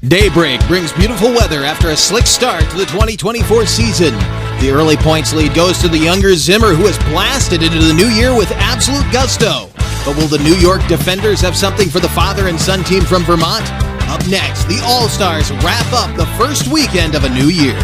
Daybreak brings beautiful weather after a slick start to the 2024 season. The early points lead goes to the younger Zimmer, who has blasted into the new year with absolute gusto. But will the New York Defenders have something for the father and son team from Vermont? Up next, the All-Stars wrap up the first weekend of a new year.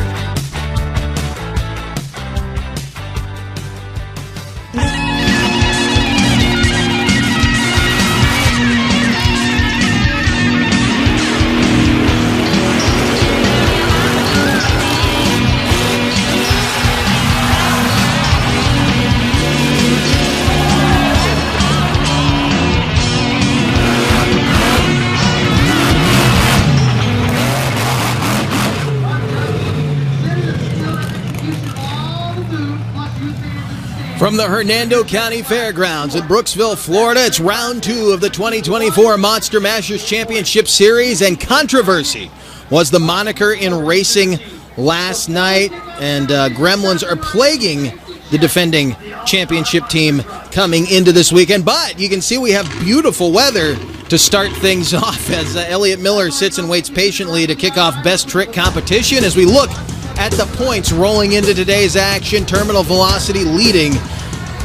From the Hernando County Fairgrounds in Brooksville, Florida, it's round 2 of the 2024 Monster Mashers Championship Series, and controversy was the moniker in racing last night, and gremlins are plaguing the defending championship team coming into this weekend. But you can see we have beautiful weather to start things off as Elliott Miller sits and waits patiently to kick off best trick competition as we look at the points rolling into today's action. Terminal velocity leading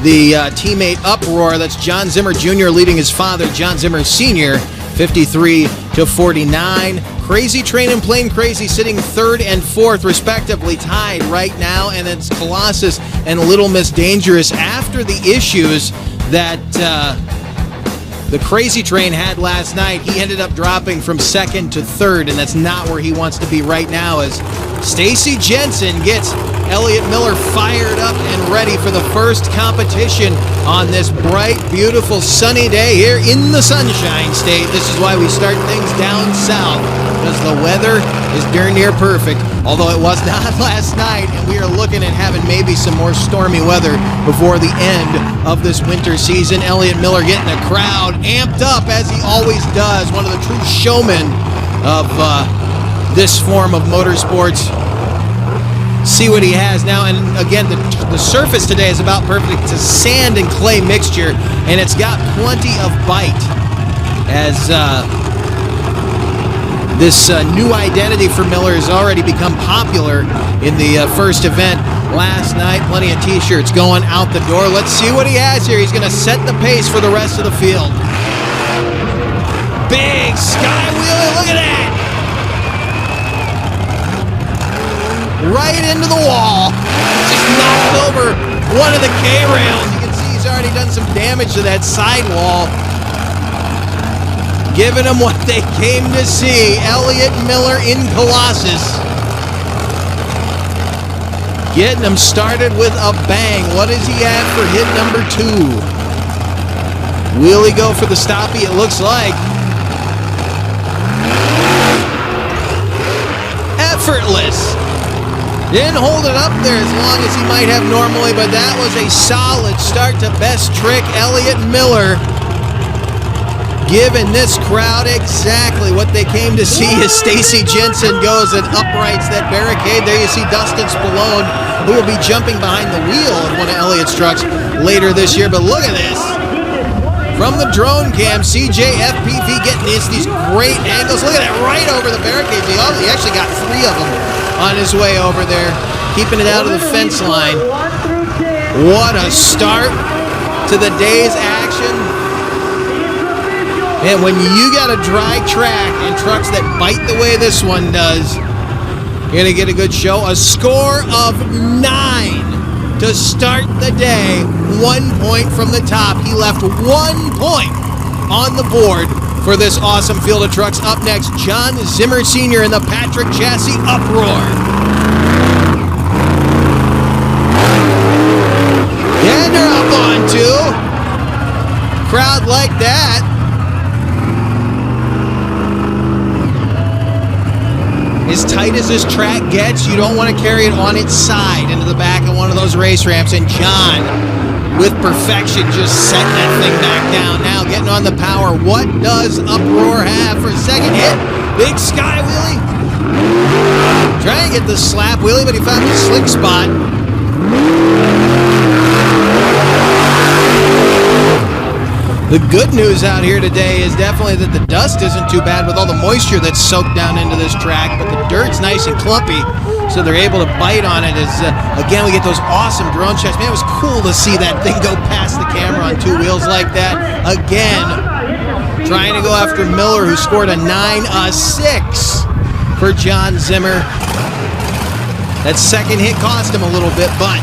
the teammate Uproar. That's John Zimmer Jr. leading his father, John Zimmer Sr., 53-49. Crazy Train and Plain Crazy sitting 3rd and 4th, respectively, tied right now. And it's Colossus and Little Miss Dangerous after the issues that the Crazy Train had last night. He ended up dropping from 2nd to 3rd, and that's not where he wants to be right now, as Stacy Jensen gets Elliott Miller fired up and ready for the first competition on this bright, beautiful, sunny day here in the Sunshine State. This is why we start things down south, because the weather is darn near perfect, although it was not last night, and we are looking at having maybe some more stormy weather before the end of this winter season. Elliott Miller getting the crowd amped up, as he always does, one of the true showmen of this form of motorsports. See what he has now, and again, the surface today is about perfect. It's a sand and clay mixture, and it's got plenty of bite, as this new identity for Miller has already become popular in the first event last night. Plenty of t-shirts going out the door. Let's see what he has here. He's going to set the pace for the rest of the field. Big sky wheeler, look at that! Right into the wall. Just knocked over one of the K-rails. You can see he's already done some damage to that sidewall. Giving them what they came to see. Elliott Miller in Colossus. Getting them started with a bang. What is he at for hit number 2? Will he go for the stoppie? It looks like. Effortless. Didn't hold it up there as long as he might have normally, but that was a solid start to best trick. Elliott Miller giving this crowd exactly what they came to see as Stacy Jensen goes and uprights that barricade. There you see Dustin Spallone, who will be jumping behind the wheel of one of Elliott's trucks later this year. But look at this. From the drone cam, CJ FPV getting these great angles. Look at that, right over the barricades. He actually got 3 of them on his way over there, keeping it out of the fence line. What a start to the day's action. And when you got a dry track and trucks that bite the way this one does, you're going to get a good show. A score of 9 to start the day. 1 point from the top. He left 1 point on the board for this awesome field of trucks. Up next, John Zimmer Sr. in the Patrick Chassis Uproar. And they're up on 2. Crowd like that. As tight as this track gets, you don't want to carry it on its side into the back of one of those race ramps. And John, with perfection, just setting that thing back down. Now getting on the power. What does Uproar have for a second hit? Big sky wheelie. Trying to get the slap wheelie, but he found the slick spot. The good news out here today is definitely that the dust isn't too bad with all the moisture that's soaked down into this track, but the dirt's nice and clumpy, so they're able to bite on it as, again, we get those awesome drone shots. Man, it was cool to see that thing go past the camera on two wheels like that. Again, trying to go after Miller, who scored a 9-6 for John Zimmer. That second hit cost him a little bit, but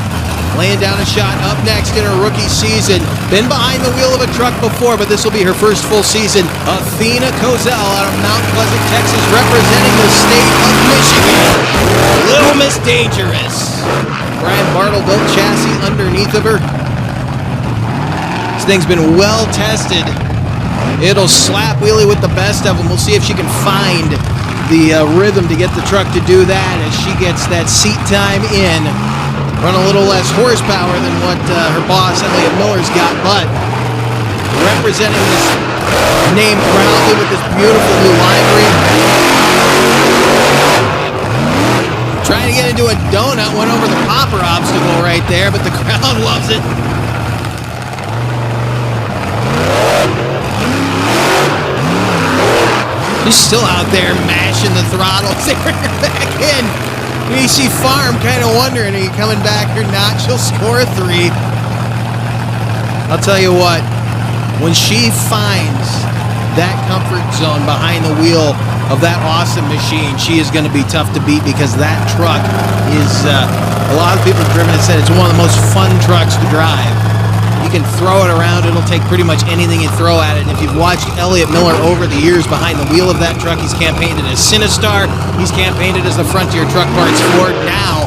laying down a shot up next in her rookie season. Been behind the wheel of a truck before, but this will be her first full season. Athena Kozel out of Mount Pleasant, Texas, representing the state of Michigan. Little Miss Dangerous. Brian Bartle built chassis underneath of her. This thing's been well tested. It'll slap wheelie with the best of them. We'll see if she can find the rhythm to get the truck to do that as she gets that seat time in. Run a little less horsepower than what her boss, Elliot Miller's got, but representing this name proudly with this beautiful new livery. Trying to get into a donut, went over the popper obstacle right there, but the crowd loves it. She's still out there mashing the throttle. They bring her back in. You see Farm kind of wondering, are you coming back or not? She'll score a 3. I'll tell you what, when she finds that comfort zone behind the wheel of that awesome machine, she is going to be tough to beat because that truck is, a lot of people have driven it said it's one of the most fun trucks to drive. You can throw it around. It'll take pretty much anything you throw at it. And if you've watched Elliot Miller over the years behind the wheel of that truck, he's campaigned it as Sinistar. He's campaigned it as the Frontier Truck Parts Ford. Now,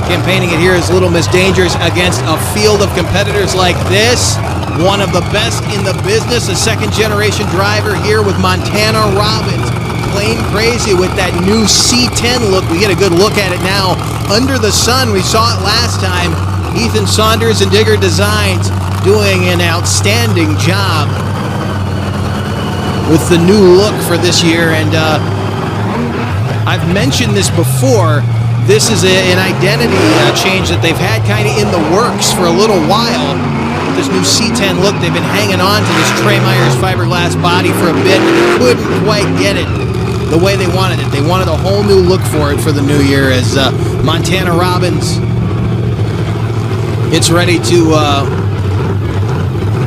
campaigning it here as Little Miss Dangerous against a field of competitors like this. One of the best in the business, a second-generation driver here with Montana Robbins. Plain crazy with that new C10 look. We get a good look at it now. Under the sun, we saw it last time. Ethan Saunders and Digger Designs doing an outstanding job with the new look for this year. And I've mentioned this before. This is an identity change that they've had kind of in the works for a little while. This new C10 look, they've been hanging on to this Trey Myers fiberglass body for a bit. Couldn't quite get it the way they wanted it. They wanted a whole new look for it for the new year as Montana Robbins, it's ready to,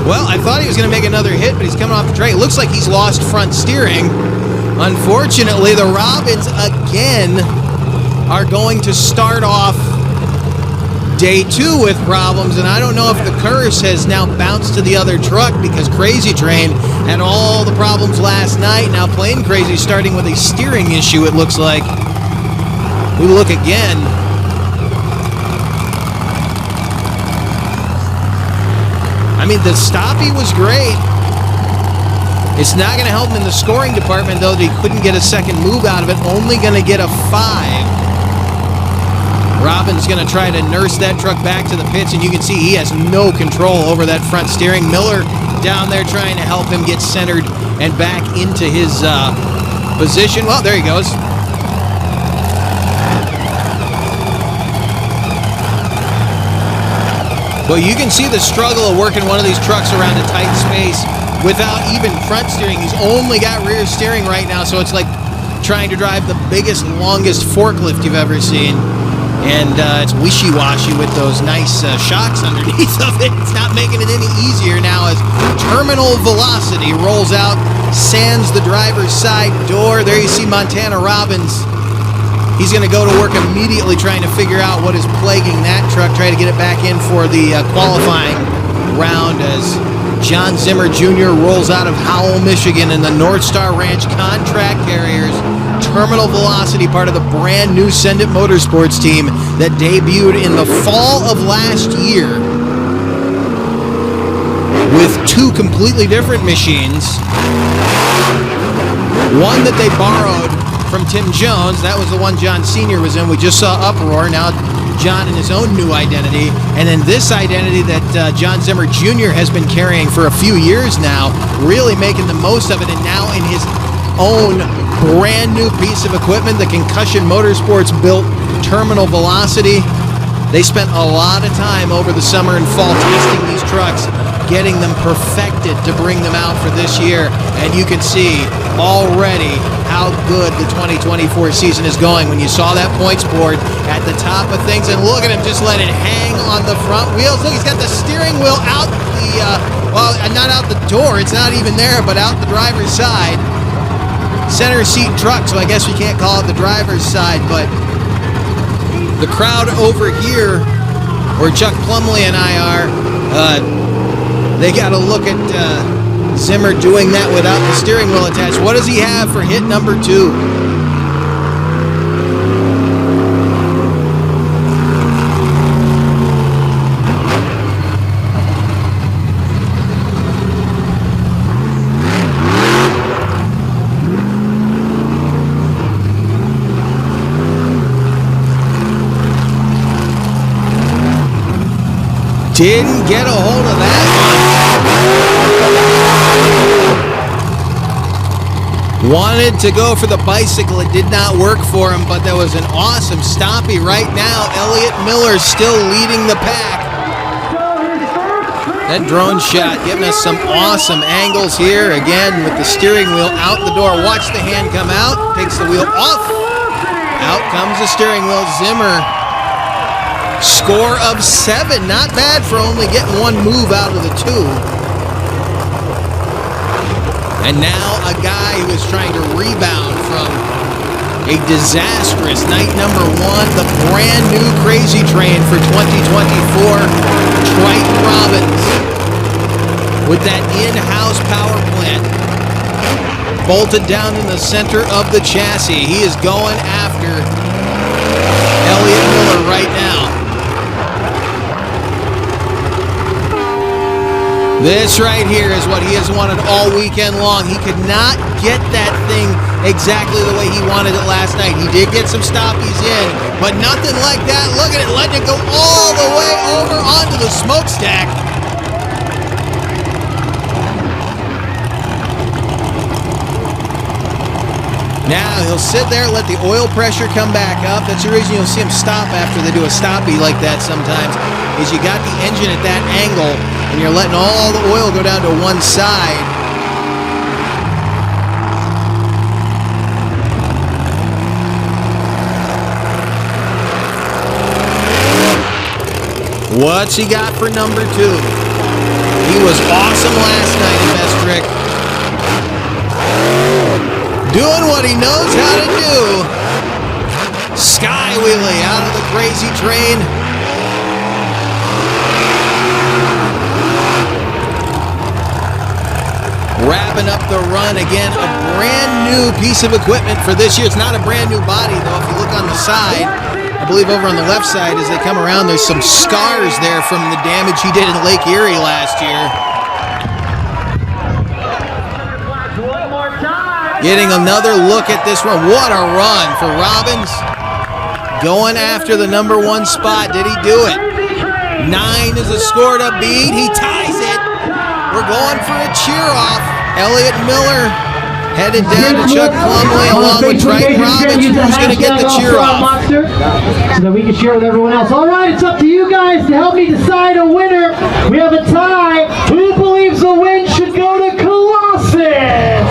well, I thought he was going to make another hit, but he's coming off the track. It looks like he's lost front steering. Unfortunately, the Robbins, again, are going to start off day 2 with problems, and I don't know if the curse has now bounced to the other truck because Crazy Train had all the problems last night. Now Plain Crazy starting with a steering issue, it looks like. We look again. I mean, the stoppie was great. It's not going to help him in the scoring department, though, that he couldn't get a second move out of it. Only going to get a 5. Robin's going to try to nurse that truck back to the pits, and you can see he has no control over that front steering. Miller down there trying to help him get centered and back into his position. Well, there he goes. Well, you can see the struggle of working one of these trucks around a tight space without even front steering. He's only got rear steering right now, so it's like trying to drive the biggest, longest forklift you've ever seen. And it's wishy-washy with those nice shocks underneath of it. It's not making it any easier now as Terminal Velocity rolls out, sands the driver's side door. There you see Montana Robbins. He's going to go to work immediately trying to figure out what is plaguing that truck, try to get it back in for the qualifying round as John Zimmer Jr. rolls out of Howell, Michigan in the North Star Ranch Contract Carriers. Terminal Velocity, part of the brand new Send It Motorsports team that debuted in the fall of last year with 2 completely different machines. One that they borrowed from Tim Jones. That was the one John Sr. was in. We just saw Uproar. Now John in his own new identity. And then this identity that John Zimmer Jr. has been carrying for a few years now, really making the most of it. And now in his own brand new piece of equipment, the Concussion Motorsports built Terminal Velocity. They spent a lot of time over the summer and fall testing these trucks. getting them perfected to bring them out for this year. And you can see already how good the 2024 season is going when you saw that points board at the top of things. And look at him just let it hang on the front wheels. Look, he's got the steering wheel out the, well, not out the door. It's not even there, but out the driver's side. Center seat truck, so I guess we can't call it the driver's side, but the crowd over here, where Chuck Plumley and I are, they got to look at Zimmer doing that without the steering wheel attached. What does he have for hit number 2? Didn't get a hold of that one. Wanted to go for the bicycle. It did not work for him, but that was an awesome stoppie right now. Elliott Miller still leading the pack. That drone shot giving us some awesome angles here. Again, with the steering wheel out the door. Watch the hand come out. Takes the wheel off. Out comes the steering wheel. Zimmer. Score of 7. Not bad for only getting one move out of the 2. And now a guy who is trying to rebound from a disastrous night number 1, the brand new Crazy Train for 2024, Triton Robbins, with that in-house power plant bolted down in the center of the chassis. He is going after Elliott Miller right now. This right here is what he has wanted all weekend long. He could not get that thing exactly the way he wanted it last night. He did get some stoppies in, but nothing like that. Look at it, letting it go all the way over onto the smokestack. Now he'll sit there, let the oil pressure come back up. That's the reason you'll see him stop after they do a stoppie like that sometimes, is you got the engine at that angle, and you're letting all the oil go down to one side. What's he got for number 2? He was awesome last night in Mestrick. Doing what he knows how to do. Sky wheelie out of the Crazy Train. Wrapping up the run again. A brand new piece of equipment for this year. It's not a brand new body though. If you look on the side, I believe over on the left side as they come around, there's some scars there from the damage he did in Lake Erie last year. Getting another look at this run. What a run for Robbins. Going after the number 1 spot. Did he do it? 9 is a score to beat. He ties it. We're going for a cheer off. Elliott Miller headed down to Chuck Plumley along with Triton Robbins. Who's going to get the cheer off? So that we can share with everyone else. All right, it's up to you guys to help me decide a winner. We have a tie. Who believes the win should go to Colossus?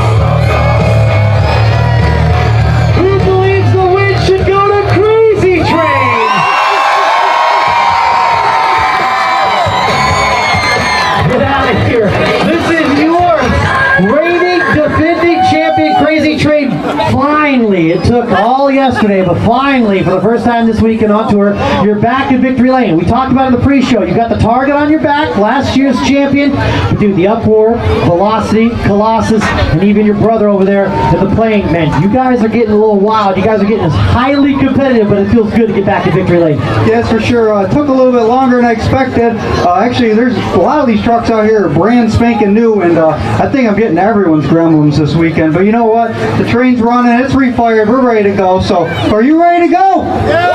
Finally, it took all yesterday, but finally, for the first time this weekend on tour, you're back in victory lane. We talked about it in the pre-show. You got the target on your back, last year's champion. But dude, the Uproar, Velocity, Colossus, and even your brother over there at the playing, man, you guys are getting a little wild. You guys are getting highly competitive, but it feels good to get back in victory lane. Yes, for sure. It took a little bit longer than I expected. Actually, there's a lot of these trucks out here are brand spanking new, and I think I'm getting everyone's gremlins this weekend. But you know what? The train's running. It's refired. We're ready to go. So, are you ready to go? Yeah!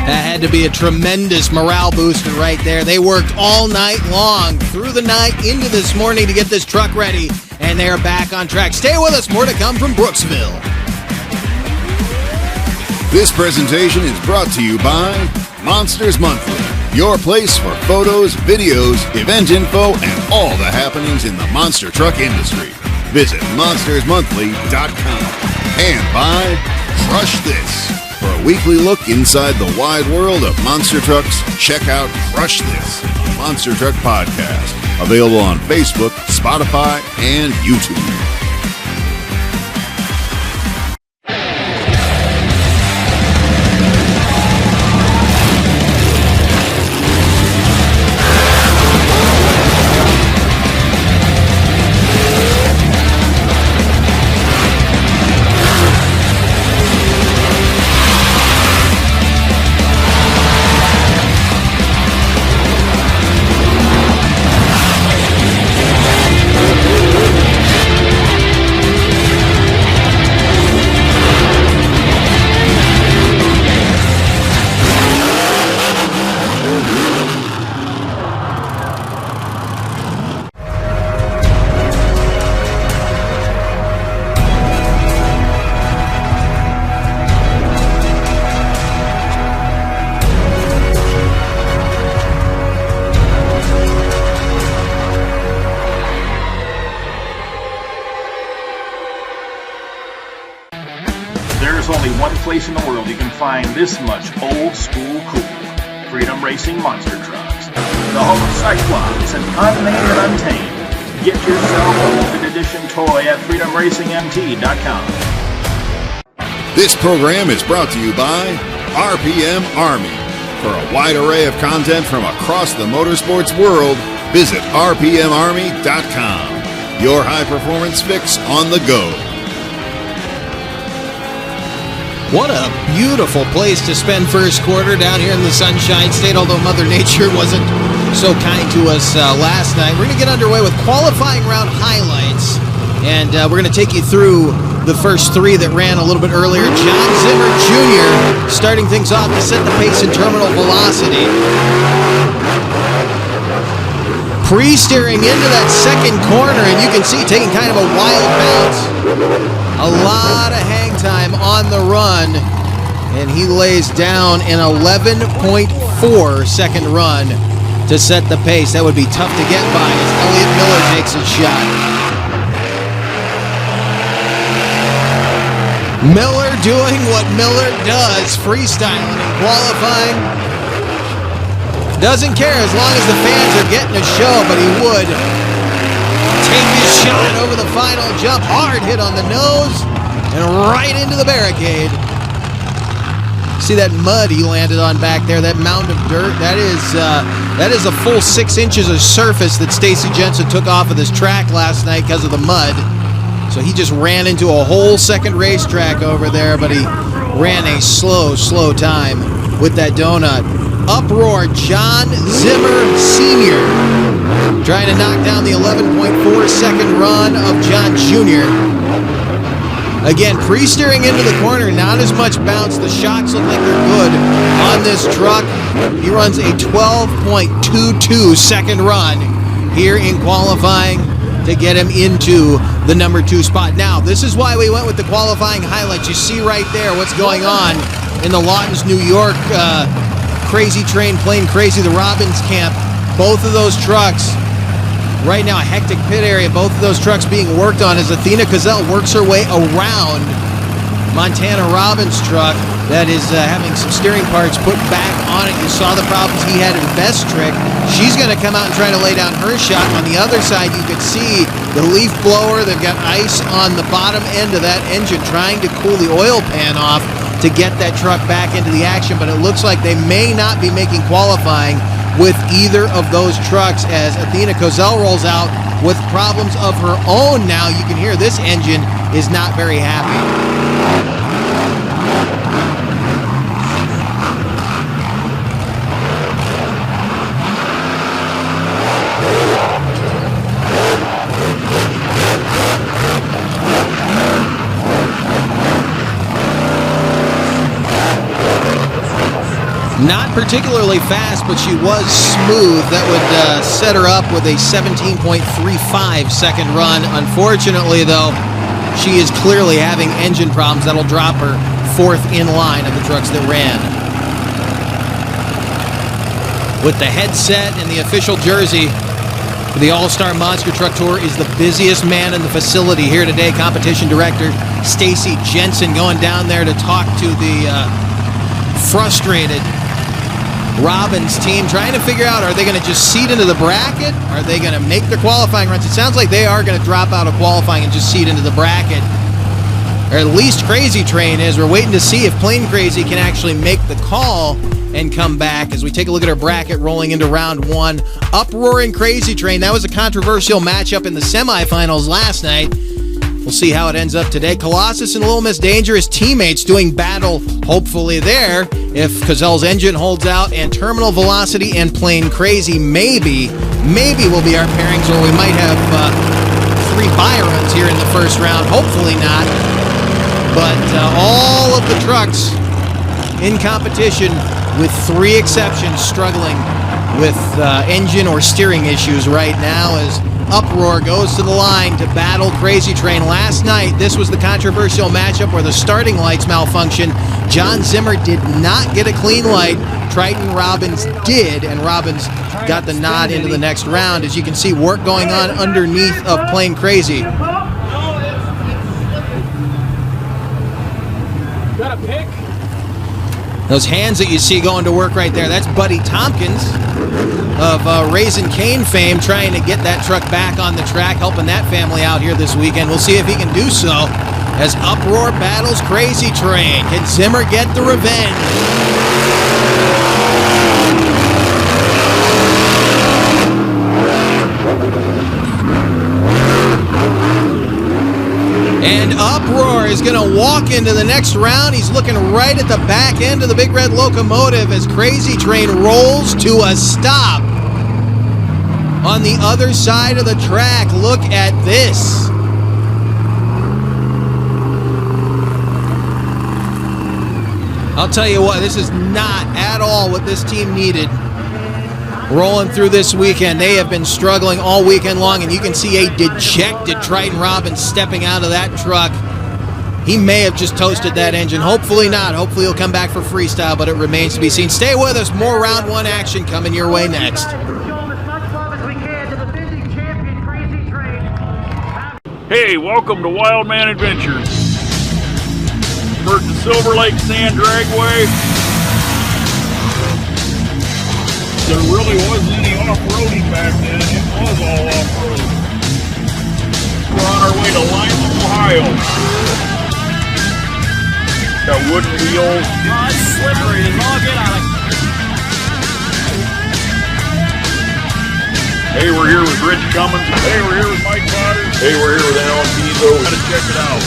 That had to be a tremendous morale booster right there. They worked all night long, through the night, into this morning to get this truck ready, and they're back on track. Stay with us. More to come from Brooksville. This presentation is brought to you by Monsters Monthly. your place for photos, videos, event info, and all the happenings in the monster truck industry. Visit monstersmonthly.com and by Crush This. For a weekly look inside the wide world of monster trucks, check out Crush This, the Monster Truck Podcast, available on Facebook, Spotify, and YouTube. There's only one place in the world you can find this much old school cool. Freedom Racing Monster Trucks. The home of Cyclops and Unmade and Untamed. Get yourself a limited edition toy at freedomracingmt.com. This program is brought to you by RPM Army. For a wide array of content from across the motorsports world, visit rpmarmy.com. Your high-performance fix on the go. What a beautiful place to spend first quarter down here in the Sunshine State, although Mother Nature wasn't so kind to us last night. We're going to get underway with qualifying round highlights, and we're going to take you through the first three that ran a little bit earlier. John Zimmer Jr. starting things off to set the pace in terminal velocity. Pre-steering into that second corner, and you can see taking kind of a wild bounce. A lot of hang time on the run, and he lays down an 11.4 second run to set the pace. That would be tough to get by as Elliott Miller takes a shot. Miller doing what Miller does, freestyling and qualifying. Doesn't care as long as the fans are getting a show, but he would take his shot over the final jump. Hard hit on the nose and right into the barricade. See that mud he landed on back there, that mound of dirt? That is a full 6 inches of surface that Stacy Jensen took off of this track last night because of the mud. So he just ran into a whole second racetrack over there, but he ran a slow time with that donut. Uproar, John Zimmer Sr. trying to knock down the 11.4 second run of John Jr. Again, pre-steering into the corner, not as much bounce. The shocks look like they're good on this truck. He runs a 12.22 second run here in qualifying to get him into the number 2 spot. Now, this is why we went with the qualifying highlights. You see right there what's going on in the Lawton's, New York Crazy Train Plane Crazy, the Robbins camp. Both of those trucks, right now a hectic pit area, both of those trucks being worked on as Athena Cozell works her way around Montana Robbins' truck that is having some steering parts put back on it. You saw the problems he had in Best Trick. She's going to come out and try to lay down her shot. On the other side, you could see the leaf blower. They've got ice on the bottom end of that engine trying to cool the oil pan off to get that truck back into the action, but it looks like they may not be making qualifying with either of those trucks as Athena Cozell rolls out with problems of her own now. You can hear this engine is not very happy. Not particularly fast, but she was smooth. That would set her up with a 17.35 second run. Unfortunately, though, she is clearly having engine problems. That'll drop her 4th in line of the trucks that ran. with the headset and the official jersey for the All-Star Monster Truck Tour is the busiest man in the facility here today. Competition Director Stacy Jensen going down there to talk to the frustrated Robbins team, trying to figure out, are they going to just seed into the bracket? Are they going to make their qualifying runs? It sounds like they are going to drop out of qualifying and just seed into the bracket. Or at least Crazy Train is. We're waiting to see if Plain Crazy can actually make the call and come back as we take a look at our bracket rolling into round one. Uproar and Crazy Train. That was a controversial matchup in the semifinals last night. We'll see how it ends up today. Colossus and Little Miss Dangerous teammates doing battle, hopefully there, if Cazelle's engine holds out, and Terminal Velocity and Plain Crazy maybe will be our pairings, or we might have 3 buy runs here in the first round. Hopefully not. But all of the trucks in competition, with 3 exceptions, struggling with engine or steering issues right now as Uproar goes to the line to battle Crazy Train. Last night, this was the controversial matchup where the starting lights malfunctioned. John Zimmer did not get a clean light. Triton Robbins did, and Robbins got the nod into the next round. As you can see, work going on underneath of Plain Crazy. Got a pick? Those hands that you see going to work right there, that's Buddy Tompkins of Raisin Cane fame, trying to get that truck back on the track, helping that family out here this weekend. We'll see if he can do so as Uproar battles Crazy Train. Can Zimmer get the revenge? And Uproar is going to walk into the next round. He's looking right at the back end of the Big Red Locomotive as Crazy Train rolls to a stop on the other side of the track. Look at this. I'll tell you what, this is not at all what this team needed. Rolling through this weekend, they have been struggling all weekend long, and you can see a dejected Triton Robbins stepping out of that truck. He may have just toasted that engine. Hopefully not. Hopefully he'll come back for freestyle, but it remains to be seen. Stay with us. More round one action coming your way next. Hey, welcome to Wildman Adventures. We're at the Silver Lake Sand Dragway. There really wasn't any off-roading back then. It was all off-road. We're on our way to Lima, Ohio. Got wooden wheels. Oh, it's slippery as all get out of it. Hey, we're here with Rich Cummins. Hey, we're here with Mike Potter. Hey, we're here with Alan Pizzo. Gotta check it out.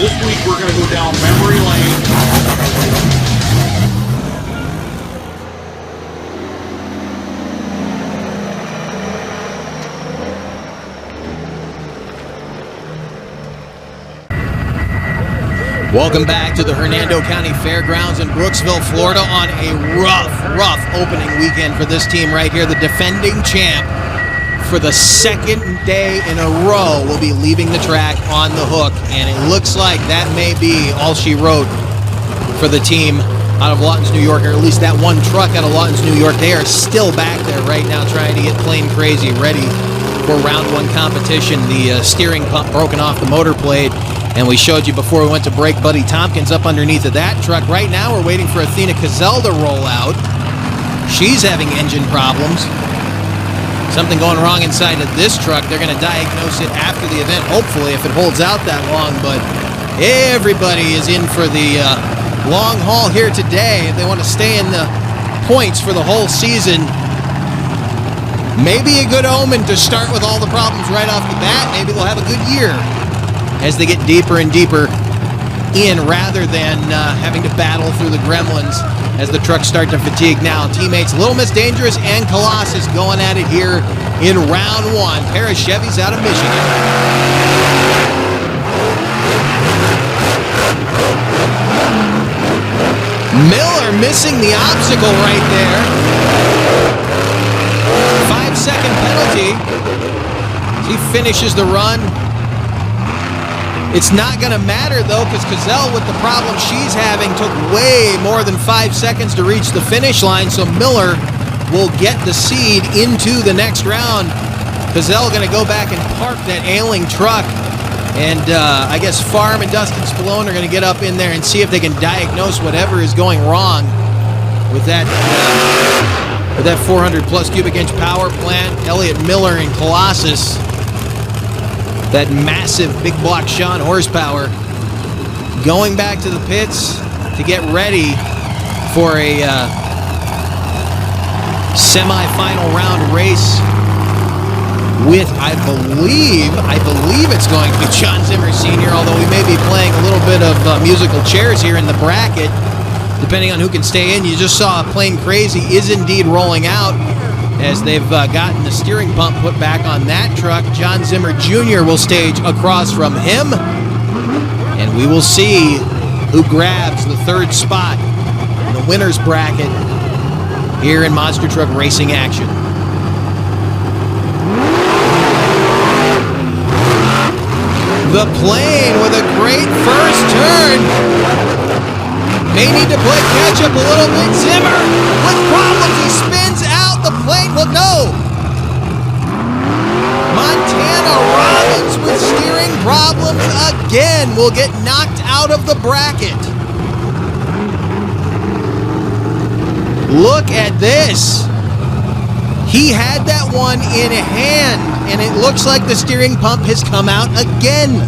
This week we're going to go down memory lane. Welcome back to the Hernando County Fairgrounds in Brooksville, Florida on a rough opening weekend for this team right here. The defending champ for the second day in a row will be leaving the track on the hook, and it looks like that may be all she wrote for the team out of Lawton's, New York, or at least that one truck out of Lawton's, New York. They are still back there right now trying to get Plain Crazy ready for round one competition. The steering pump broken off the motor blade, and we showed you before we went to break Buddy Tompkins up underneath of that truck. Right now we're waiting for Athena Cazelle to roll out. She's having engine problems. Something going wrong inside of this truck. They're going to diagnose it after the event, hopefully, if it holds out that long. But everybody is in for the long haul here today. If they want to stay in the points for the whole season, maybe a good omen to start with all the problems right off the bat. Maybe they'll have a good year as they get deeper and deeper in, rather than having to battle through the gremlins as the trucks start to fatigue now. Teammates Little Miss Dangerous and Colossus going at it here in round one. Pair of Chevys out of Michigan. Miller missing the obstacle right there. 5-second penalty. He finishes the run. It's not going to matter, though, because Cazell, with the problem she's having, took way more than 5 seconds to reach the finish line, so Miller will get the seed into the next round. Cazell going to go back and park that ailing truck, and I guess Farm and Dustin Spallone are going to get up in there and see if they can diagnose whatever is going wrong with that 400-plus cubic inch power plant. Elliott Miller and Colossus, that massive big block Sean horsepower, going back to the pits to get ready for a semi-final round race with, I believe it's going to be John Zimmer Sr., although we may be playing a little bit of musical chairs here in the bracket, depending on who can stay in. You just saw Plain Crazy is indeed rolling out, as they've gotten the steering pump put back on that truck. John Zimmer Jr. will stage across from him, and we will see who grabs the third spot in the winner's bracket here in monster truck racing action. The Plane with a great first turn. May need to play catch up a little bit. Zimmer with problems. He spins out. The Plane will no. Montana Robbins with steering problems again will get knocked out of the bracket. Look at this. He had that one in hand, and it looks like the steering pump has come out again.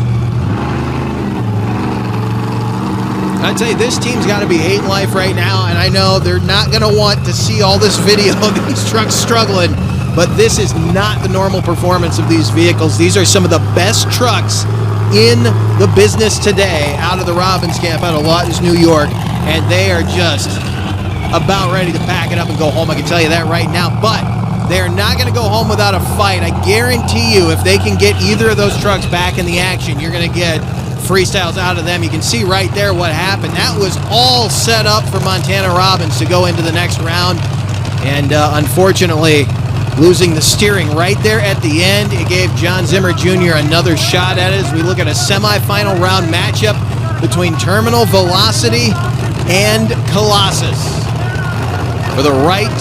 I tell you, this team's got to be hating life right now, and I know they're not going to want to see all this video of these trucks struggling, but this is not the normal performance of these vehicles. These are some of the best trucks in the business today out of the Robbins camp out of Lawtons, New York, and they are just about ready to pack it up and go home. I can tell you that right now, but they're not going to go home without a fight. I guarantee you, if they can get either of those trucks back in the action, you're going to get freestyles out of them. You can see right there what happened. That was all set up for Montana Robbins to go into the next round, and unfortunately, losing the steering right there at the end, it gave John Zimmer Jr. another shot at it as we look at a semifinal round matchup between Terminal Velocity and Colossus for the right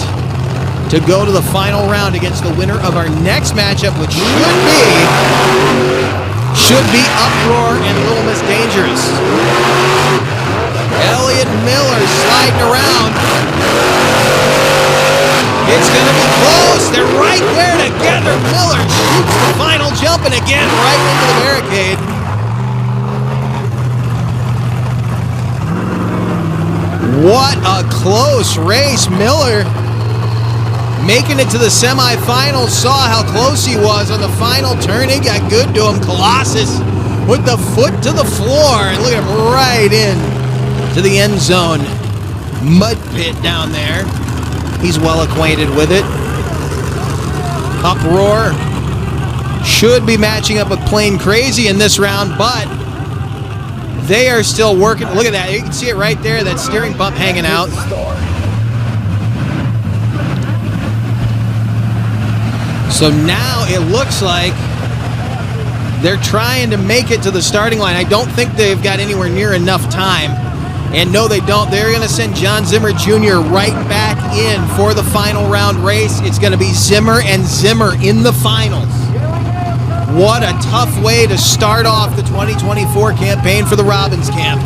to go to the final round against the winner of our next matchup, which should be Uproar and Little Miss Dangerous. Elliott Miller sliding around. It's going to be close. They're right there together. Miller shoots the final jump, and again right into the barricade. What a close race. Miller making it to the semifinals, saw how close he was on the final turn. He got good to him. Colossus with the foot to the floor, and look at him right in to the end zone. Mud pit down there. He's well acquainted with it. Uproar should be matching up with Plain Crazy in this round, but they are still working. Look at that. You can see it right there, that steering pump hanging out. So now it looks like they're trying to make it to the starting line. I don't think they've got anywhere near enough time. And no, they don't. They're going to send John Zimmer Jr. right back in for the final round race. It's going to be Zimmer and Zimmer in the finals. What a tough way to start off the 2024 campaign for the Robbins camp.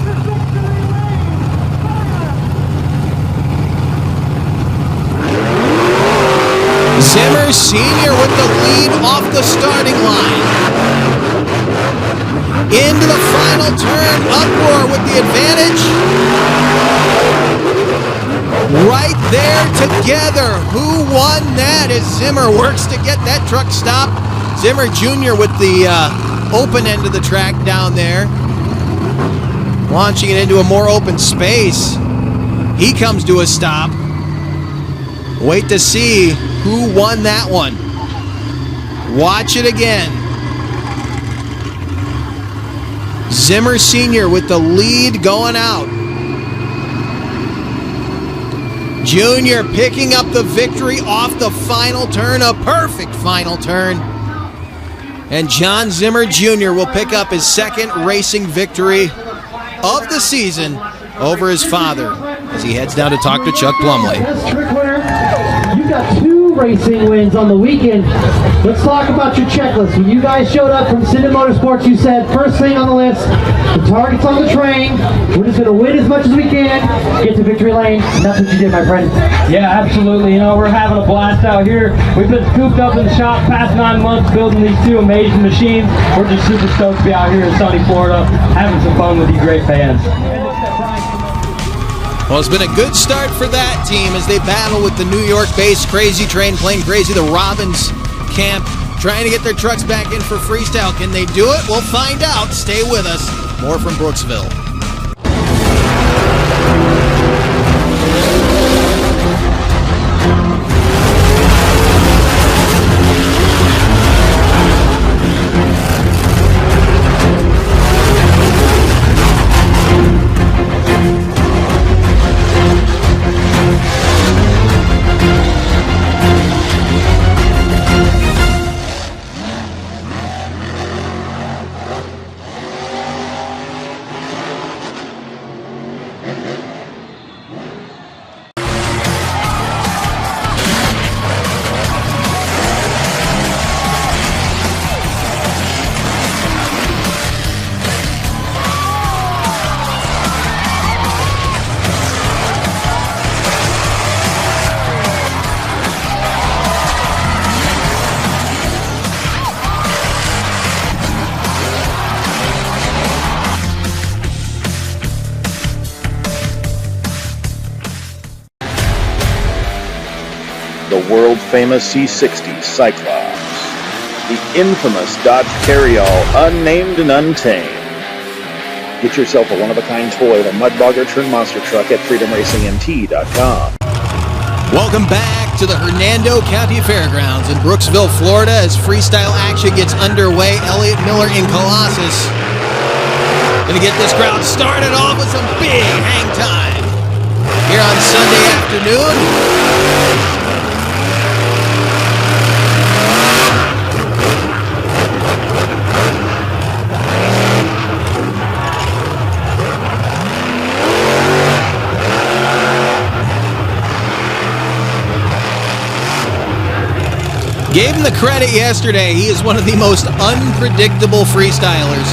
Zimmer Sr. with the lead off the starting line. Into the final turn, Uproar with the advantage. Right there together. Who won that as Zimmer works to get that truck stopped? Zimmer Jr. with the open end of the track down there. Launching it into a more open space. He comes to a stop. Wait to see who won that one. Watch it again. Zimmer Sr. with the lead going out. Junior picking up the victory off the final turn. A perfect final turn. And John Zimmer Jr. will pick up his second racing victory of the season over his father as he heads down to talk to Chuck Plumley. Best trick winner. You got 2 racing wins on the weekend. Let's talk about your checklist. When you guys showed up from Cinder Motorsports, you said first thing on the list, the target's on the train. We're just going to win as much as we can, get to victory lane. And that's what you did, my friend. Yeah, absolutely. You know, we're having a blast out here. We've been cooped up in the shop past 9 months building these 2 amazing machines. We're just super stoked to be out here in sunny Florida, having some fun with you great fans. Well, it's been a good start for that team as they battle with the New York-based Crazy Train, playing crazy, the Robbins camp, trying to get their trucks back in for Freestyle. Can they do it? We'll find out. Stay with us. More from Brooksville. The world-famous C60 Cyclops, the infamous Dodge Carryall Unnamed and Untamed. Get yourself a one-of-a-kind toy of a Mudbogger turned monster truck at freedomracingmt.com. Welcome back to the Hernando County Fairgrounds in Brooksville, Florida, as freestyle action gets underway. Elliott Miller in Colossus gonna get this crowd started off with some big hang time here on Sunday afternoon. Gave him the credit yesterday. He is one of the most unpredictable freestylers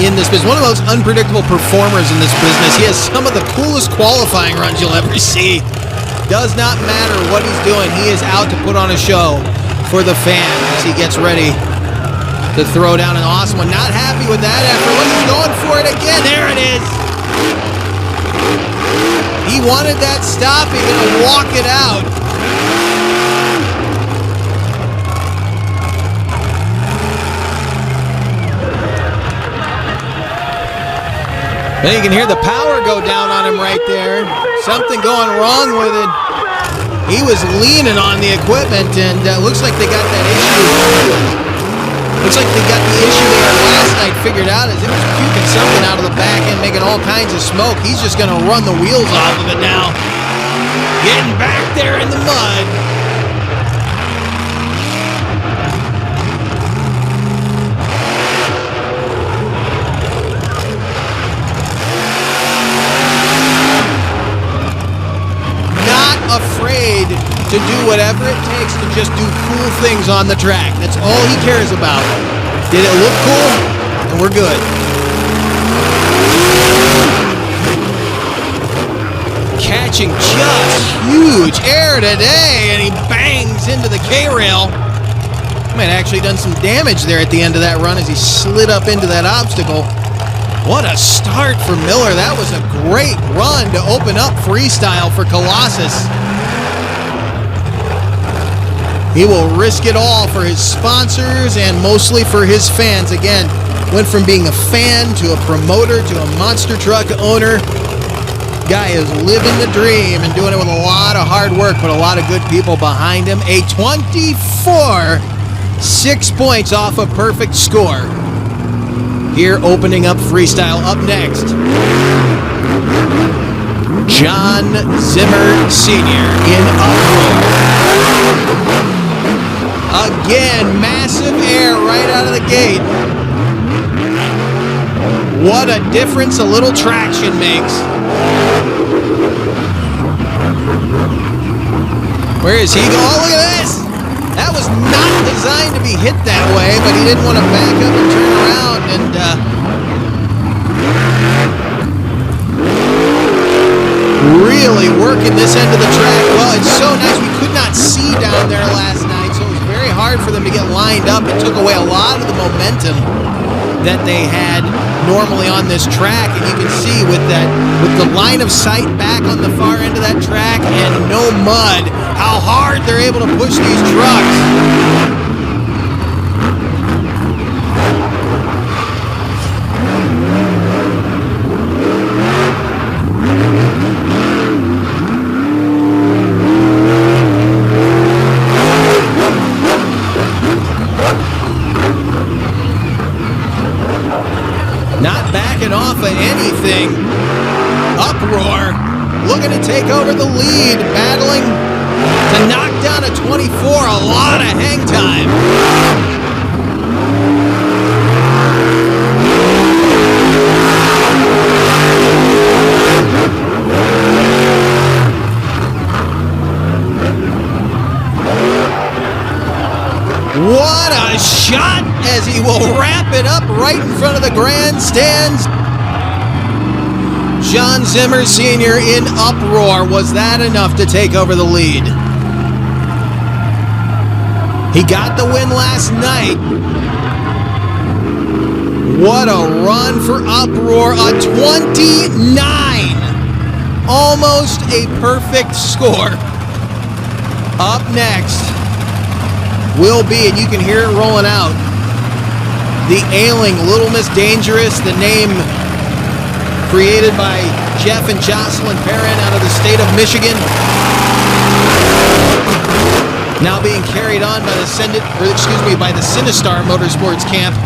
in this business. One of the most unpredictable performers in this business. He has some of the coolest qualifying runs you'll ever see. Does not matter what he's doing. He is out to put on a show for the fans as he gets ready to throw down an awesome one. Not happy with that effort. Look, he's going for it again. There it is. He wanted that stop. He's going to walk it out. Then you can hear the power go down on him right there. Something going wrong with it. He was leaning on the equipment, and looks like they got that issue. Looks like they got the issue they had last night figured out, as it was puking something out of the back end, making all kinds of smoke. He's just going to run the wheels off of it now. Getting back there in the mud. Afraid to do whatever it takes to just do cool things on the track. That's all he cares about. Did it look cool? And we're good. Catching just huge air today, and he bangs into the K-rail. Might have actually done some damage there at the end of that run as he slid up into that obstacle. What a start for Miller. That was a great run to open up freestyle for Colossus. He will risk it all for his sponsors and mostly for his fans. Again, went from being a fan to a promoter to a monster truck owner. Guy is living the dream and doing it with a lot of hard work, but a lot of good people behind him. A 24, 6 points off a perfect score. Here opening up freestyle. Up next, John Zimmer Sr. in uproar. Again, massive air right out out of the gate. What a difference a little traction makes. Where is he going? Oh, look at this! That was not designed to be hit that way, but he didn't want to back up and turn around, and really working this end of the track. Well, it's so nice. We could not see down there last night, so it was very hard for them to get lined up. It took away a lot of the momentum that they had normally on this track, and you can see with the line of sight back on the far end of that track and no mud, how hard they're able to push these trucks. Not backing off of anything. Uproar, looking to take over the lead, battling to knock down a 24, a lot of hang time. What a shot as he will wrap it up right in front of the grandstands. John Zimmer Sr. in uproar. Was that enough to take over the lead? He got the win last night. What a run for Uproar. A 29. Almost a perfect score. Up next will be, and you can hear it rolling out, the ailing Little Miss Dangerous, the name created by Jeff and Jocelyn Perrin out of the state of Michigan. Now being carried on by the Sinistar Motorsports Camp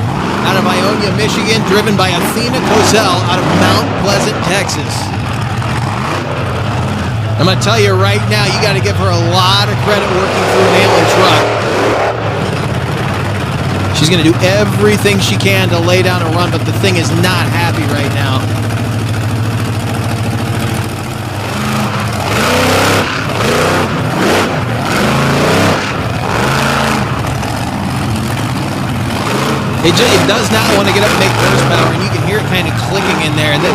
out of Ionia, Michigan, driven by Athena Cozell out of Mount Pleasant, Texas. I'm going to tell you right now, you got to give her a lot of credit working through an ailing truck. She's going to do everything she can to lay down a run, but the thing is not happy right now. It does not want to get up and make horsepower, and you can hear it kind of clicking in there. And then,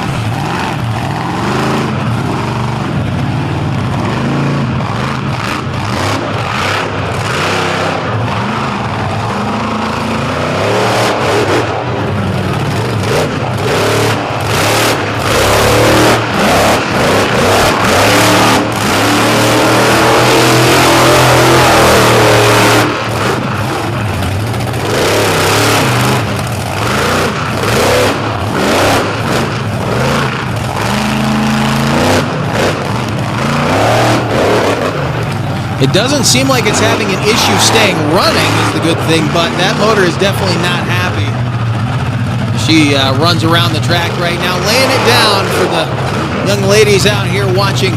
it doesn't seem like it's having an issue staying running is the good thing, but that motor is definitely not happy. She runs around the track right now, laying it down for the young ladies out here watching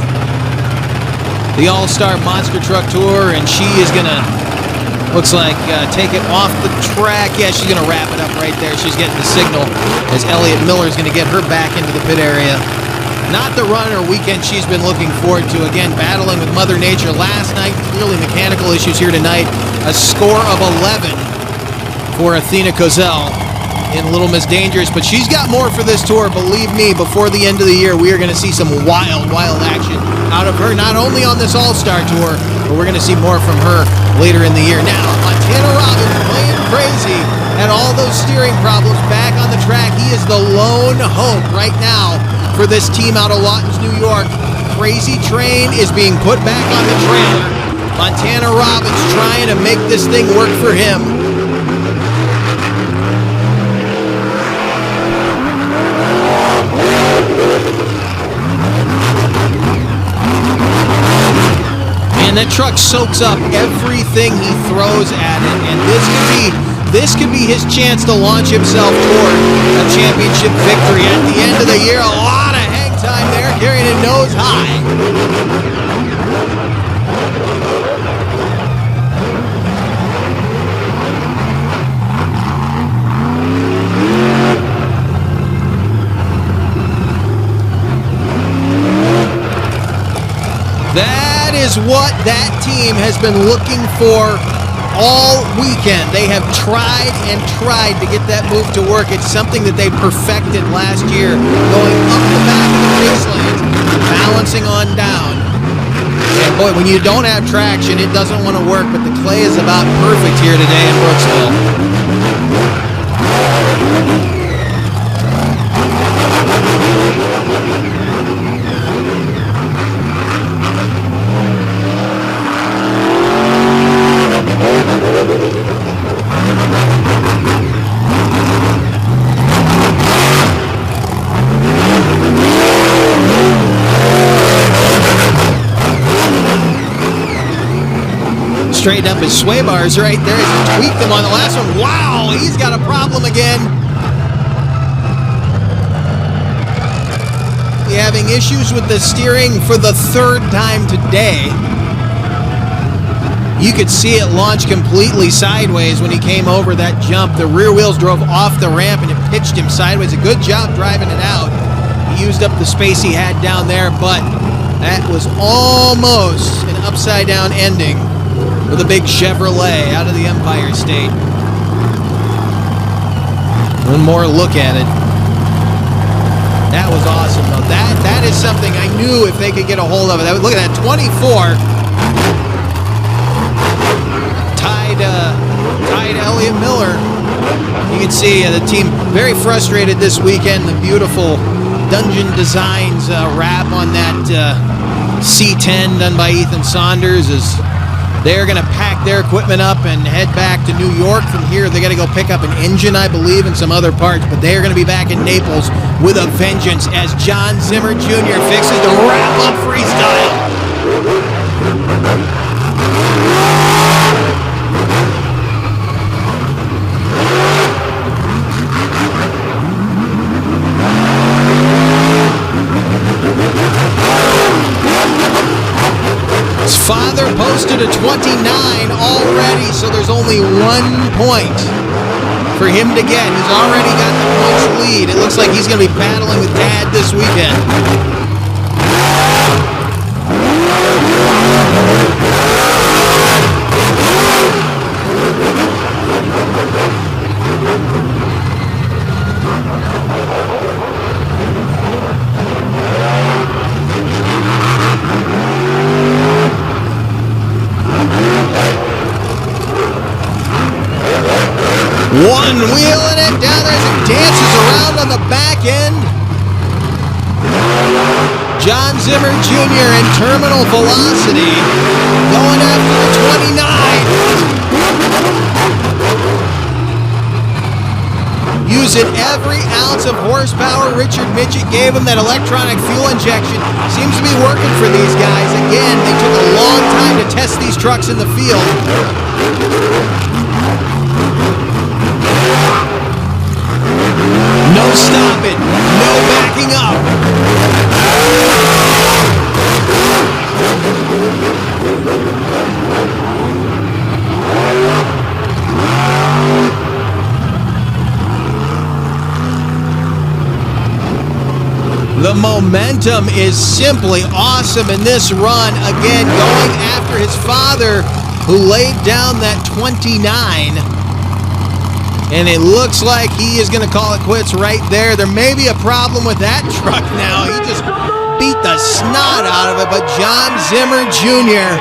the All-Star Monster Truck Tour, and she is going to, looks like, take it off the track. Yeah, she's going to wrap it up right there. She's getting the signal as Elliott Miller is going to get her back into the pit area. Not the run or weekend she's been looking forward to. Again, battling with Mother Nature last night. Clearly mechanical issues here tonight. A score of 11 for Athena Cozell in Little Miss Dangerous. But she's got more for this tour. Believe me, before the end of the year, we are going to see some wild, wild action out of her. Not only on this All-Star Tour, but we're going to see more from her later in the year. Now, Montana Robbins playing crazy. Had all those steering problems back on the track. He is the lone hope right now for this team out of Lawton's, New York. Crazy Train is being put back on the trailer. Montana Robbins trying to make this thing work for him. And that truck soaks up everything he throws at it, and this could be his chance to launch himself toward a championship victory at the end of the year. A lot of hang time there, carrying it nose high. is what that team has been looking for all weekend. They have tried and tried to get that move to work. It's something that they perfected last year, going up the back of the raceland, balancing on down. And boy, when you don't have traction, it doesn't want to work, but the clay is about perfect here today in Brooksville. Straighten up his sway bars right there as he tweaked them on the last one. Wow, he's got a problem again. He's having issues with the steering for the third time today. You could see it launch completely sideways when he came over that jump. The rear wheels drove off the ramp and it pitched him sideways. A good job driving it out. He used up the space he had down there, but that was almost an upside down ending with a big Chevrolet out of the Empire State. One more look at it. That was awesome, though. That is something I knew if they could get a hold of it. Look at that, 24. Tied Elliott Miller. You can see the team very frustrated this weekend. The beautiful Dungeon Designs wrap on that C10 done by Ethan Saunders is they're going to pack their equipment up and head back to New York. From here, they got to go pick up an engine, I believe, and some other parts. But they are going to be back in Naples with a vengeance as John Zimmer Jr. fixes to wrap up Freestyle. His father posted a 29 already, so there's only 1 point for him to get. He's already got the points lead. It looks like he's going to be battling with Dad this weekend. One wheeling it down there as it dances around on the back end. John Zimmer Jr. in terminal velocity going after the 29. Using every ounce of horsepower Richard Mitchett gave him. That electronic fuel injection seems to be working for these guys. Again, they took a long time to test these trucks in the field. No stopping, no backing up. The momentum is simply awesome in this run. Again, going after his father, who laid down that 29. And it looks like he is going to call it quits right there. There may be a problem with that truck now. He just beat the snot out of it. But John Zimmer Jr.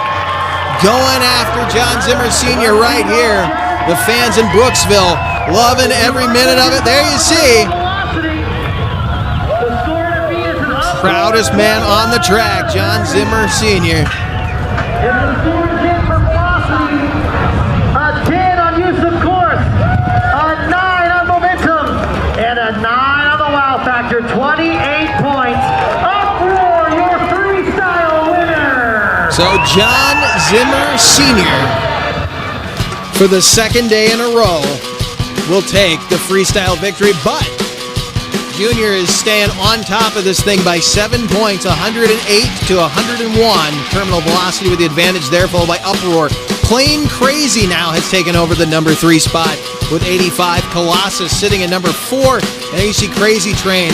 going after John Zimmer Sr. right here. The fans in Brooksville loving every minute of it. There you see. Proudest man on the track, John Zimmer Sr. And a 9 on the wow factor, 28 points. Uproar, your freestyle winner! So John Zimmer Sr., for the second day in a row, will take the freestyle victory, but Junior is staying on top of this thing by 7 points, 108 to 101. Terminal velocity with the advantage there, followed by Uproar. Plain Crazy now has taken over the number 3 spot with 85. Colossus sitting at number 4. And there you see Crazy Train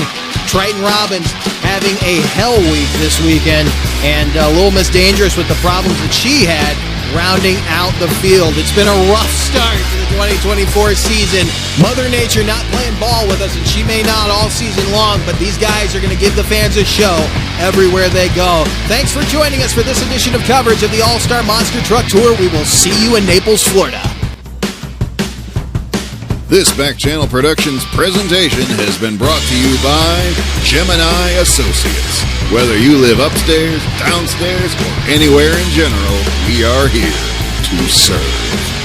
Triton Robbins having a hell week this weekend, and Little Miss Dangerous with the problems that she had rounding out the field. It's been a rough start to the 2024 season. Mother Nature not playing ball with us, and she may not all season long, but these guys are going to give the fans a show everywhere they go. Thanks for joining us for this edition of coverage of the All-Star Monster Truck Tour. We will see you in Naples, Florida. This Back Channel Productions presentation has been brought to you by Gemini Associates. Whether you live upstairs, downstairs, or anywhere in general, we are here to serve.